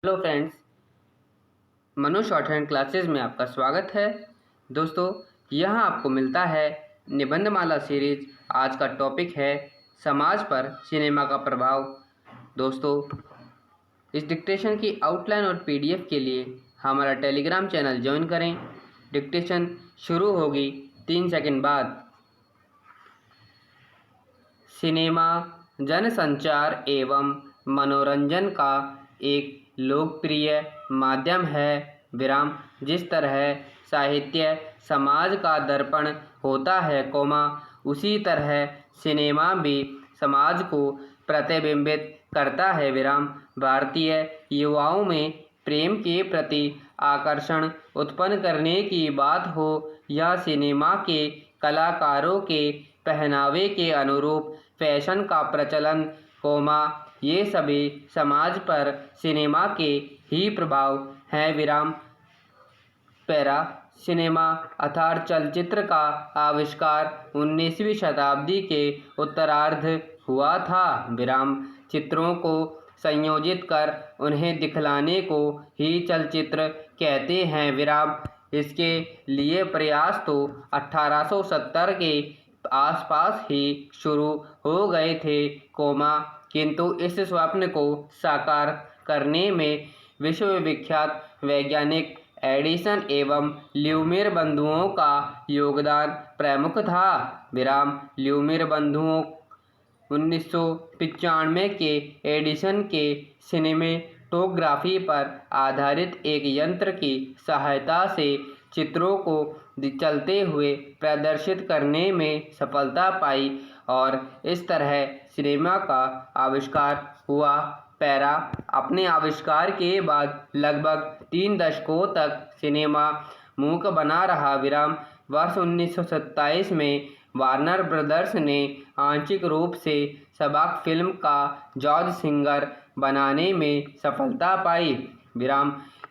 Hello friends, Manu short hand classes में आपका स्वागत है। दोस्तों, यहाँ आपको मिलता है निबंधमाला सीरीज। आज का टॉपिक है समाज पर सिनेमा का प्रभाव। दोस्तों, इस डिक्टेशन की आउटलाइन और पीडीएफ के लिए हमारा टेलीग्राम चैनल ज्वाइन करें। डिक्टेशन शुरू होगी 3 सेकंड बाद। सिनेमा जनसंचार एवं मनोरंजन का एक लोकप्रिय माध्यम है। जिस तरह साहित्य समाज का दर्पण होता है, उसी तरह सिनेमा भी समाज को प्रतिबिंबित करता है। भारतीय युवाओं में प्रेम के प्रति आकर्षण उत्पन्न करने की बात हो या सिनेमा के कलाकारों के पहनावे के अनुरूप फैशन का प्रचलन, ये सभी समाज पर सिनेमा के ही प्रभाव हैं। पैरा सिनेमा अर्थात चलचित्र का आविष्कार 19वीं शताब्दी के उत्तरार्ध हुआ था। चित्रों को संयोजित कर उन्हें दिखलाने को ही चलचित्र कहते हैं। इसके लिए प्रयास तो 1870 के आसपास ही शुरू हो गए थे, किंतु इस स्वप्न को साकार करने में विश्वविख्यात वैज्ञानिक एडिसन एवं ल्यूमियर बंधुओं का योगदान प्रमुख था। ल्यूमियर बंधुओं 1995 के एडिसन के सिनेमेटोग्राफी पर आधारित एक यंत्र की सहायता से चित्रों को चलते हुए प्रदर्शित करने में सफलता पाई और इस तरह सिनेमा का आविष्कार हुआ। अपने आविष्कार के बाद लगभग 3 दशकों तक सिनेमा मूक बना रहा। वर्ष 1927 में वार्नर ब्रदर्स ने आंशिक रूप से सबाक फिल्म का जॉर्ज सिंगर बनाने में सफलता पाई।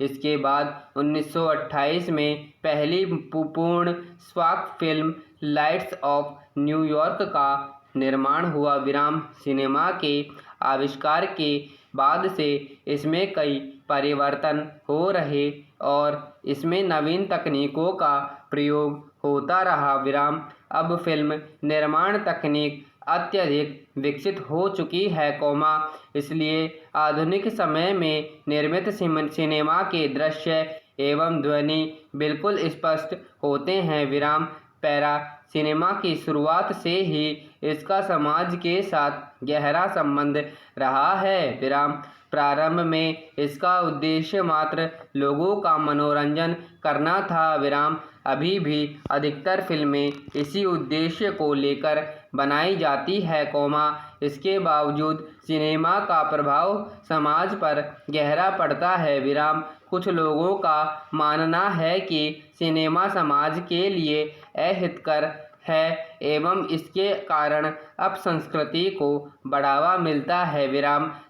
इसके बाद 1928 में पहली पूर्ण स्वाक फिल्म लाइट्स ऑफ न्यूयॉर्क का निर्माण हुआ। सिनेमा के आविष्कार के बाद से इसमें कई परिवर्तन हो रहे और इसमें नवीन तकनीकों का प्रयोग होता रहा। अब फिल्म निर्माण तकनीक अत्यधिक विकसित हो चुकी है, इसलिए आधुनिक समय में निर्मित सिनेमा के दृश्य एवं ध्वनि बिल्कुल स्पष्ट होते हैं। सिनेमा की शुरुआत से ही इसका समाज के साथ गहरा संबंध रहा है। प्रारंभ में इसका उद्देश्य मात्र लोगों का मनोरंजन करना था। अभी भी अधिकतर फिल्में इसी उद्देश्य को लेकर बनाई जाती है, इसके बावजूद सिनेमा का प्रभाव समाज पर गहरा पड़ता है। कुछ लोगों का मानना है कि सिनेमा समाज के लिए अहितकर है एवं इसके कारण अपसंस्कृति को बढ़ावा मिलता है।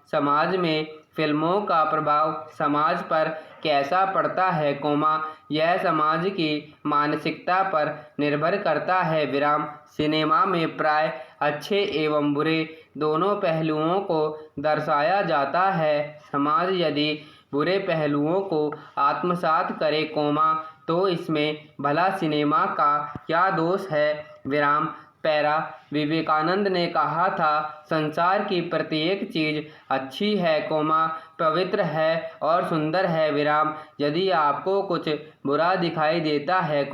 समाज में फिल्मों का प्रभाव समाज पर कैसा पड़ता है, यह समाज की मानसिकता पर निर्भर करता है। सिनेमा में प्राय अच्छे एवं बुरे दोनों पहलुओं को दर्शाया जाता है। समाज यदि बुरे पहलुओं को आत्मसात करे, तो इसमें भला सिनेमा का क्या दोष है। विवेकानंद ने कहा था, संसार की प्रत्येक चीज अच्छी है, पवित्र है और सुंदर है। यदि आपको कुछ बुरा दिखाई देता है,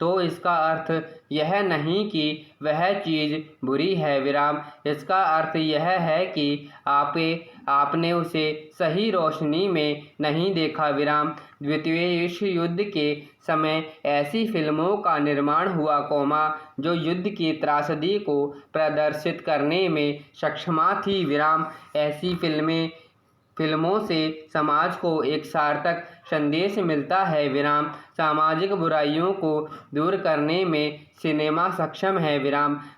तो इसका अर्थ यह नहीं कि वह चीज बुरी है। इसका अर्थ यह है कि आपने उसे सही रोशनी में नहीं देखा। द्वितीय विश्व युद्ध के समय ऐसी फिल्मों का निर्माण हुआ, जो युद्ध की त्रासदी को प्रदर्शित करने में सक्षमा थी। ऐसी फिल्मों से समाज को एक सार्थक संदेश मिलता है। सामाजिक बुराइयों को दूर करने में सिनेमा सक्षम है।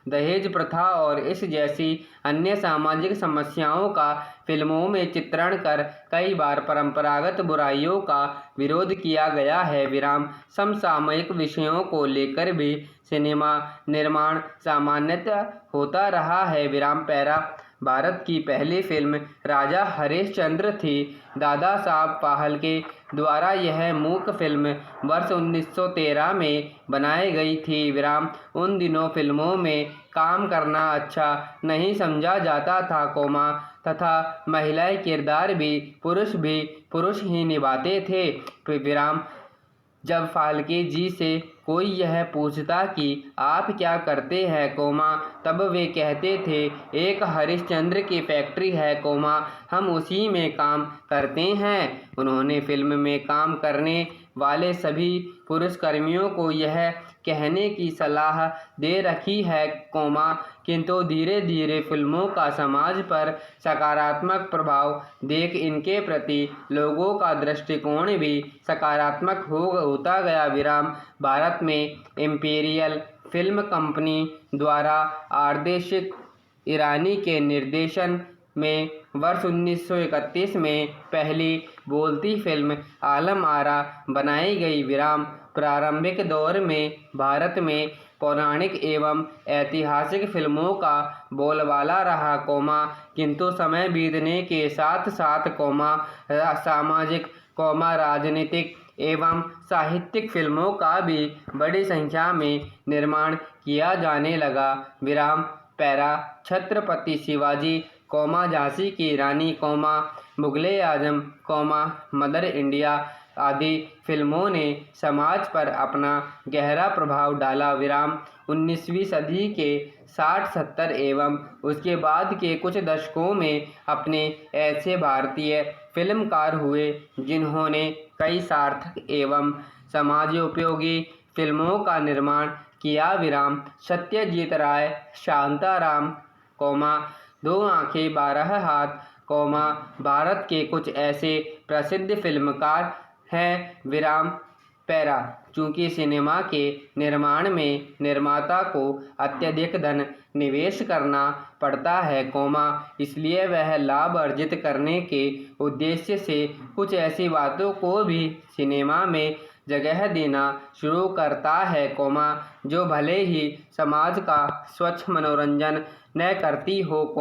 दहेज प्रथा और इस जैसी अन्य सामाजिक समस्याओं का फिल्मों में चित्रण कर कई बार परंपरागत बुराइयों का विरोध किया गया है। समसामयिक विषयों को लेकर भी सिनेमा निर्माण सामान्यतः होता रहा है। भारत की पहली फिल्म राजा हरिश्चंद्र थी। दादा साहब फाल्के द्वारा यह मूक फिल्म वर्ष 1913 में बनाई गई थी। उन दिनों फिल्मों में काम करना अच्छा नहीं समझा जाता था, तथा महिला किरदार भी पुरुष ही निभाते थे। जब फाल्के जी से कोई यह पूछता कि आप क्या करते हैं, तब वे कहते थे एक हरिश्चंद्र की फैक्ट्री है, हम उसी में काम करते हैं। उन्होंने फिल्म में काम करने वाले सभी पुरुष कर्मियों को यह कहने की सलाह दे रखी है, किंतु धीरे धीरे फिल्मों का समाज पर सकारात्मक प्रभाव देख इनके प्रति लोगों का दृष्टिकोण भी सकारात्मक होता गया। भारत में इंपीरियल फिल्म कंपनी द्वारा आदर्शित ईरानी के निर्देशन में वर्ष 1931 में पहली बोलती फिल्म आलम आरा बनाई गई। प्रारंभिक दौर में भारत में पौराणिक एवं ऐतिहासिक फिल्मों का बोलबाला रहा, किंतु समय बीतने के साथ साथ सामाजिक, राजनीतिक एवं साहित्यिक फिल्मों का भी बड़ी संख्या में निर्माण किया जाने लगा। पैरा छत्रपति शिवाजी, झांसी की रानी, मुगले आजम, मदर इंडिया आदि फिल्मों ने समाज पर अपना गहरा प्रभाव डाला। 19वीं सदी के 60-70 एवं उसके बाद के कुछ दशकों में अपने ऐसे भारतीय फिल्मकार हुए जिन्होंने कई सार्थक एवं समाजोपयोगी फिल्मों का निर्माण किया। सत्यजीत राय, शांताराम, दो आंखें 12 हाथ, भारत के कुछ ऐसे प्रसिद्ध फिल्मकार हैं। पैरा चूँकि सिनेमा के निर्माण में निर्माता को अत्यधिक धन निवेश करना पड़ता है, इसलिए वह लाभ अर्जित करने के उद्देश्य से कुछ ऐसी बातों को भी सिनेमा में जगह देना शुरू करता है, जो भले ही समाज का स्वच्छ मनोरंजन न करती हो,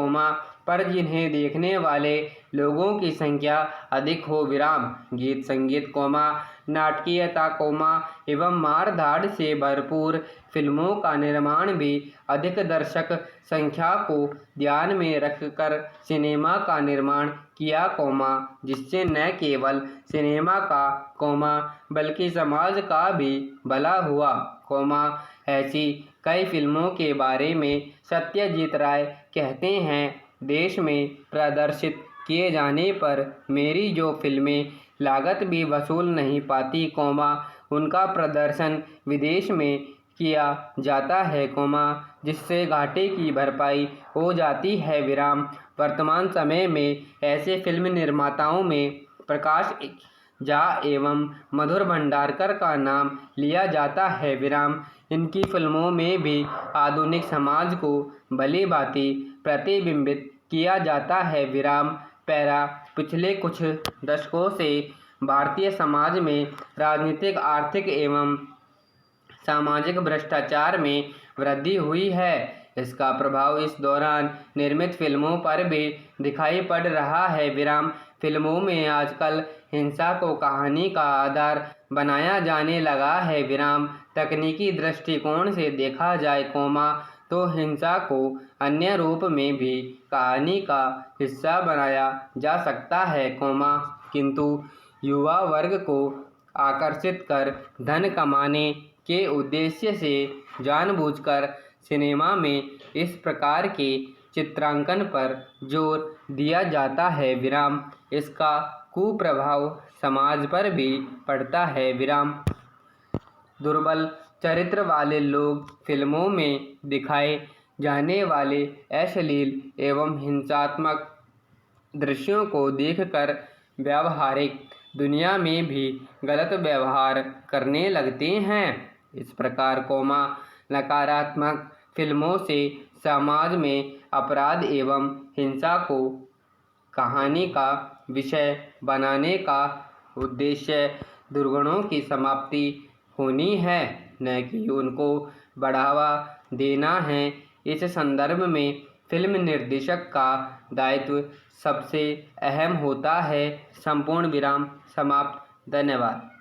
पर जिन्हें देखने वाले लोगों की संख्या अधिक हो। गीत संगीत, नाटकीयता, एवं मार-धाड़ से भरपूर फिल्मों का निर्माण भी अधिक दर्शक संख्या को ध्यान में रखकर सिनेमा का निर्माण किया, जिससे न केवल सिनेमा का, बल्कि समाज का भी भला हुआ, ऐसी कई फिल्मों के बारे में सत्यजीत राय कहते हैं, देश में प्रदर्शित किए जाने पर मेरी जो फिल्में लागत भी वसूल नहीं पाती, उनका प्रदर्शन विदेश में किया जाता है, जिससे घाटे की भरपाई हो जाती है। वर्तमान समय में ऐसे फिल्म निर्माताओं में प्रकाश झा एवं मधुर भंडारकर का नाम लिया जाता है। इनकी फिल्मों में भी आधुनिक समाज को भली-भांति प्रतिबिंबित किया जाता है। पैरा पिछले कुछ दशकों से भारतीय समाज में राजनीतिक, आर्थिक एवं सामाजिक भ्रष्टाचार में वृद्धि हुई है। इसका प्रभाव इस दौरान निर्मित फिल्मों पर भी दिखाई पड़ रहा है। फिल्मों में आजकल हिंसा को कहानी का आधार बनाया जाने लगा है। तकनीकी दृष्टिकोण से देखा जाए, तो हिंसा को अन्य रूप में भी कहानी का हिस्सा बनाया जा सकता है, किंतु युवा वर्ग को आकर्षित कर धन कमाने के उद्देश्य से जानबूझकर सिनेमा में इस प्रकार के चित्रांकन पर जोर दिया जाता है। इसका कुप्रभाव समाज पर भी पड़ता है। दुर्बल चरित्र वाले लोग फिल्मों में दिखाए जाने वाले अश्लील एवं हिंसात्मक दृश्यों को देखकर व्यावहारिक दुनिया में भी गलत व्यवहार करने लगते हैं। इस प्रकार, नकारात्मक फिल्मों से समाज में अपराध एवं हिंसा को कहानी का विषय बनाने का उद्देश्य दुर्गुणों की समाप्ति होनी है, न कि उनको बढ़ावा देना है। इस संदर्भ में फिल्म निर्देशक का दायित्व सबसे अहम होता है। संपूर्ण विराम समाप्त। धन्यवाद।